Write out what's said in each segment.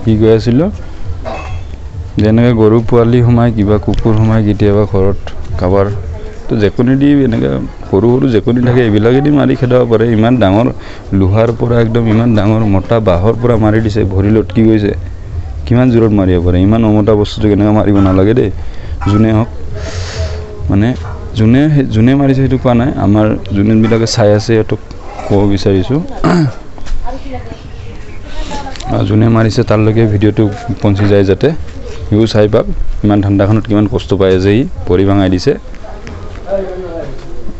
কি কৈ আছিলোঁ যেনেকৈ গৰু পোৱালি সোমাই কিবা কুকুৰ সোমাই কেতিয়াবা ঘৰত কাৰোবাৰ তো জেকনি দি এনেকৈ সৰু সৰু জেকনি থাকে এইবিলাকেদি মাৰি খেদাব পাৰে ইমান ডাঙৰ লোহাৰ পৰা একদম ইমান ডাঙৰ মোটা বাঁহৰ পৰা মাৰি দিছে ভৰি লটকি গৈছে কিমান জোৰত মাৰিব পাৰে ইমান অমোটা বস্তুটো কেনেকৈ মাৰিব নালাগে দেই যোনে হওক মানে যোনে মাৰিছে সেইটো কোৱা নাই আমাৰ যোনবিলাকে চাই আছে সিহঁতক ক'ব বিচাৰিছোঁ যোনে মাৰিছে তাৰলৈকে ভিডিঅ'টো পঞ্চি যায় যাতে সিও চাই পাওক ইমান ঠাণ্ডাখনত কিমান কষ্ট পাই আছে সি ভৰি ভাঙাই দিছে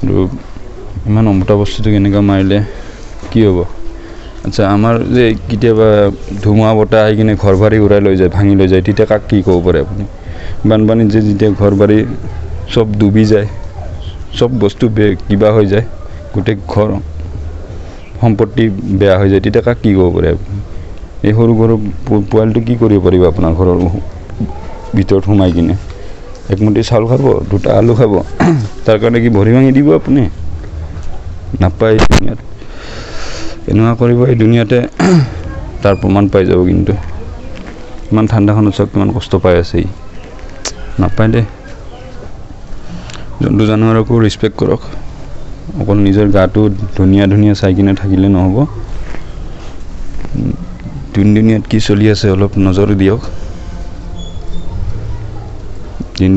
আৰু ইমান অমোটা বস্তুটো কেনেকৈ মাৰিলে কি হ'ব আচ্ছা আমাৰ যে কেতিয়াবা ধুমুহা বতাহ আহি কিনে ঘৰ বাৰী উৰাই লৈ যায় ভাঙি লৈ যায় তেতিয়া কাক কি ক'ব পাৰে আপুনি বানপানীত যে যেতিয়া ঘৰ বাৰী চব ডুবি যায় চব বস্তু কিবা হৈ যায় গোটেই ঘৰ সম্পত্তি বেয়া হৈ যায় তেতিয়া কাক কি ক'ব পাৰে এই সৰু সৰু পোৱালিটো কি কৰিব পাৰিব আপোনাৰ ঘৰৰ ভিতৰত সোমাই কিনে একমুঠি চাউল খাব দুটা আলু খাব তাৰ কাৰণে কি ভৰি ভাঙি দিব আপুনি নাপায় দুনিয়াত এনেকুৱা কৰিব এই দুনিয়াতে তাৰ প্ৰমাণ পাই যাব কিন্তু ইমান ঠাণ্ডাখনত চাওক কিমান কষ্ট পাই আছে ই নাপায় দেই জন্তু জানোৱাৰকো ৰেচপেক্ট কৰক অকল নিজৰ গাটো ধুনীয়া ধুনীয়া চাই কিনে থাকিলে নহ'ব দুনিয়াত কি চলি আছে অলপ নজৰ দিয়ক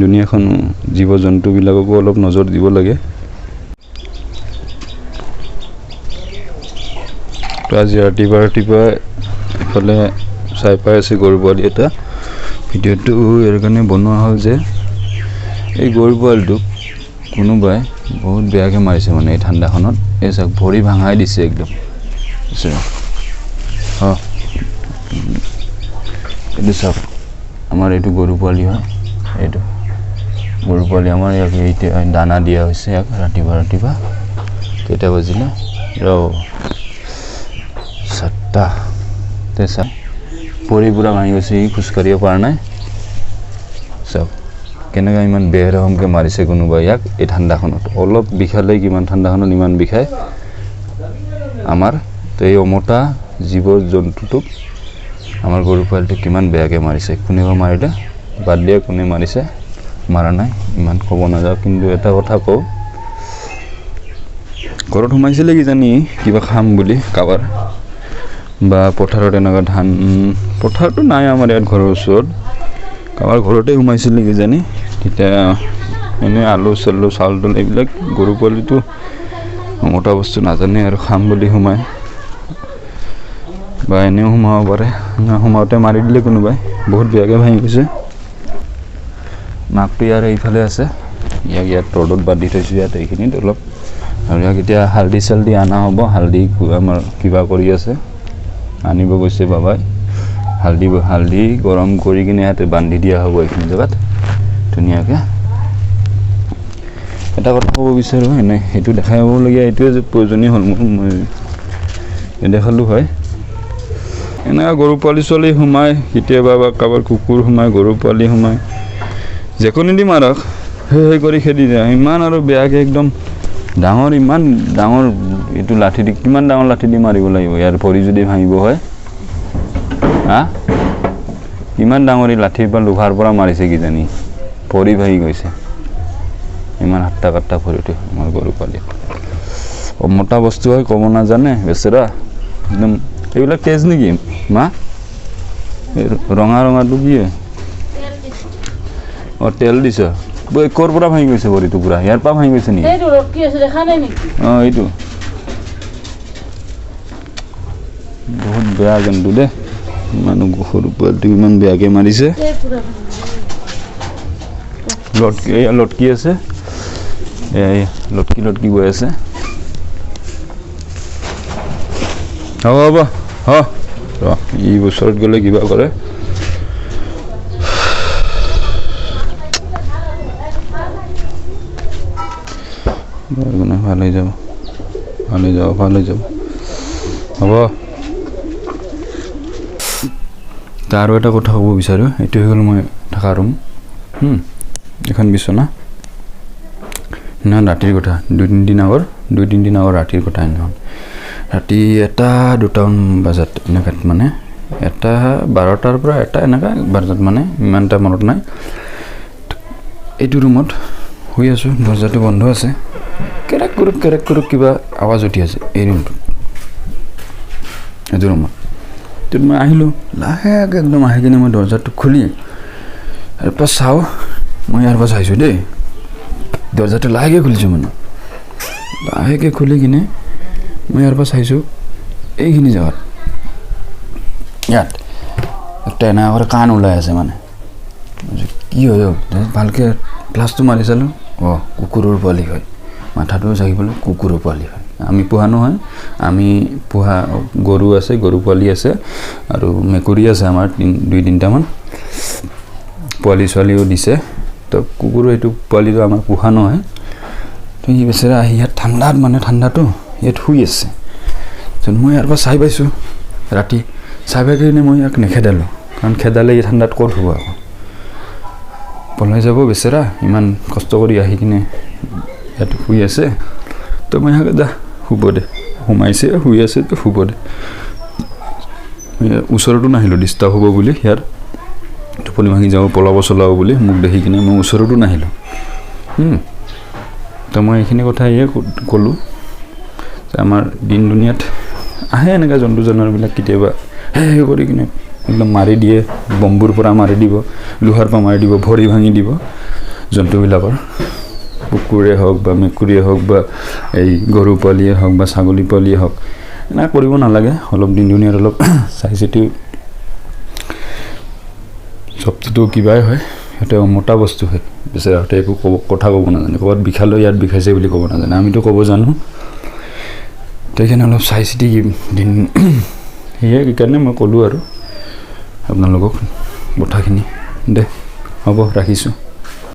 দুনিয়াখন জীৱ জন্তুবিলাককো অলপ নজৰ দিব লাগে তো আজি ৰাতিপুৱা এফালে চাই পাই আছে গৰু পোৱালি এটা ভিডিঅ'টো ইয়াৰ কাৰণে বনোৱা হ'ল যে এই গৰু পোৱালিটোক কোনোবাই বহুত বেয়াকৈ মাৰিছে মানে এই ঠাণ্ডাখনত এই চাওক ভৰি ভাঙাই দিছে একদম এইটো চাওক আমাৰ এইটো গৰু পোৱালি হয় এইটো গৰু পোৱালি আমাৰ ইয়াক এতিয়া দানা দিয়া হৈছে ইয়াক ৰাতিপুৱা কেইটা বাজিলে 7টা চাওক ভৰি পূৰা ভাঙি গৈছে ই খোজকাঢ়িব পৰা নাই চাওক কেনেকৈ ইমান বেৰহমকৈ মাৰিছে কোনোবাই ইয়াক এই ঠাণ্ডাখনত অলপ বিষালে কিমান ঠাণ্ডাখনত ইমান বিষায় আমাৰ তো এই অমোটা জীৱ জন্তুটোক আমাৰ গৰু পোৱালিটোক কিমান বেয়াকৈ মাৰিছে কোনেও মাৰিলে বাদ দিয়া কোনে মাৰিছে মাৰা নাই ইমান ক'ব নাযাওঁ কিন্তু এটা কথা কওঁ ঘৰত সোমাইছিলে কিজানি কিবা খাম বুলি কাৰোবাৰ বা পথাৰত এনেকুৱা ধান পথাৰটো নাই আমাৰ ইয়াত ঘৰৰ ওচৰত কাৰোবাৰ ঘৰতে সোমাইছিলে কিজানি তেতিয়া এনেই আলু চালু চাউল তাউল এইবিলাক গৰু পোৱালিটো মোটা বস্তু নাজানে আৰু খাম বুলি সোমায় বা এনেও সোমাব পাৰে সোমাওঁতে মাৰি দিলে কোনোবাই বহুত বেয়াকৈ ভাঙি গৈছে মাকটো ইয়াৰ এইফালে আছে ইয়াত ৰ'দত বান্ধি থৈছোঁ ইয়াত এইখিনিত অলপ আৰু ইয়াক এতিয়া হালধি চালধি অনা হ'ব হালধি আমাৰ কিবা কৰি আছে আনিব গৈছে বাবাই হালধি গৰম কৰি কিনে ইয়াতে বান্ধি দিয়া হ'ব এইখিনি জেগাত ধুনীয়াকৈ এটা কথা ক'ব বিচাৰোঁ এনে সেইটো দেখাই হ'বলগীয়া এইটোৱে যে প্ৰয়োজনীয় হ'ল মোৰ মই নেদেখালোঁ হয় এনেকুৱা গৰু পোৱালি ছোৱালী সোমাই কেতিয়াবা বা কাৰোবাৰ কুকুৰ সোমাই গৰু পোৱালি সোমাই জেকনি দি মাৰক সেই কৰি খেদি যায় ইমান আৰু বেয়াকৈ একদম ইমান ডাঙৰ এইটো লাঠি দি কিমান ডাঙৰ লাঠি দি মাৰিব লাগিব ইয়াৰ ভৰি যদি ভাঙিব হয় কিমান ডাঙৰ এই লাঠিৰ পৰা লোহাৰ পৰা মাৰিছে কিজানি ভৰি ভাঙি গৈছে ইমান হাট্টা কাট্টা ভৰিটো আমাৰ গৰু পোৱালি মোটা বস্তু হয় ক'ব নাজানে বেচেৰা একদম এইবিলাক তেজ নেকি মা ৰঙাটো কি হয় তেল দিছ ক'ৰ পৰা ভাঙি গৈছে ভৰিটো পুৰা ইয়াৰ পৰা ভাঙি গৈছে নেকি এইটো বহুত বেয়া কিন্তু দেই মানুহ সৰু পোৱালিটো ইমান বেয়াকৈ মাৰিছে লটকি আছে লটকি গৈ আছে হ'ব ই বছৰত গ'লে কিবা কৰে ভাল হৈ যাব হ'ব আৰু এটা কথা ক'ব বিচাৰোঁ এইটো হৈ গ'ল মই থকা ৰুম এখন বিচনা না ৰাতিৰ কথা 2-3 দিন আগৰ ৰাতিৰ কথা সেইদিনাখন ৰাতি 1-2টামান বজাত এনেকুৱাত মানে এটা 12টাৰ পৰা এটা এনেকুৱা বাজত মানে ইমান এটা মনত নাই এইটো ৰুমত শুই আছোঁ দৰ্জাটো বন্ধ আছে কেৰেক কৰোক কিবা আৱাজ উঠি আছে এই ৰুমটোত এইটো ৰুমত তেতিয়া মই আহিলোঁ লাহেকৈ একদম আহি কিনে মই দৰ্জাটো খুলি তাৰপৰা চাওঁ মই ইয়াৰ পৰা চাইছোঁ দেই দৰ্জাটো লাহেকৈ খুলিছোঁ মানে লাহেকৈ খুলি কিনে মই ইয়াৰ পৰা চাইছোঁ এইখিনি জেগাত ইয়াত একটা এনেকুৱা কাণ ওলাই আছে মানে কি হয় ভালকৈ গ্লাছটো মাৰি চালোঁ কুকুৰৰ পোৱালি হয় মাথাটো চাকিবলৈ কুকুৰৰ পোৱালি হয় আমি পোহা নহয় আমি পোহা গৰু আছে গৰু পোৱালি আছে আৰু মেকুৰী আছে আমাৰ 2-3টামান পোৱালি ছোৱালীও দিছে তো কুকুৰ এইটো পোৱালিটো আমাৰ পোহা নহয় তো ই বেচেৰা আহি ইয়াত ঠাণ্ডাটো ইয়াত শুই আছে মই ইয়াৰ পৰা চাই পাইছোঁ ৰাতি চাই পাই কিনে মই ইয়াক নেখেদালোঁ কাৰণ খেদালে এই ঠাণ্ডাত ক'ত শুব আকৌ পলাই যাব বেচেৰা ইমান কষ্ট কৰি আহি কিনে ইয়াত শুই আছে তো মই ইয়াক যা শুব দে সোমাইছে শুই আছে তো শুব দে ওচৰতো নাহিলোঁ ডিষ্টাৰ্ব হ'ব বুলি ইয়াৰ টোপনি ভাঙি যাব পলাব চলাব বুলি মোক দেখি কিনে মই ওচৰতো নাহিলোঁ তো মই এইখিনি কথা ক'লোঁ যে আমাৰ দিন দুনিয়াত আহে এনেকুৱা জন্তু জানোৱাৰবিলাক কেতিয়াবা কৰি কিনে একদম মাৰি দিয়ে বম্বুৰ পৰা মাৰি দিব লোহাৰ পৰা মাৰি দিব ভৰি ভাঙি দিব জন্তুবিলাকৰ কুকুৰে হওক বা মেকুৰীয়ে হওক বা এই গৰু পোৱালিয়ে হওক বা ছাগলী পোৱালিয়ে হওক এনেকুৱা কৰিব নালাগে অলপ দিন দুনিয়াত অলপ চাই চিতি চবটোতো কিবাই হয় সিহঁতে মোটা বস্তু হয় বেচেৰা সিহঁতে একো কথা ক'ব নাজানে ক'ৰবাত বিষালেও ইয়াত বিষাইছে বুলি ক'ব নাজানে আমিতো ক'ব জানো সেইকাৰণে অলপ চাই চিতি দিন সেইকাৰণে মই ক'লোঁ আৰু আপোনালোকক কথাখিনি দে হ'ব ৰাখিছোঁ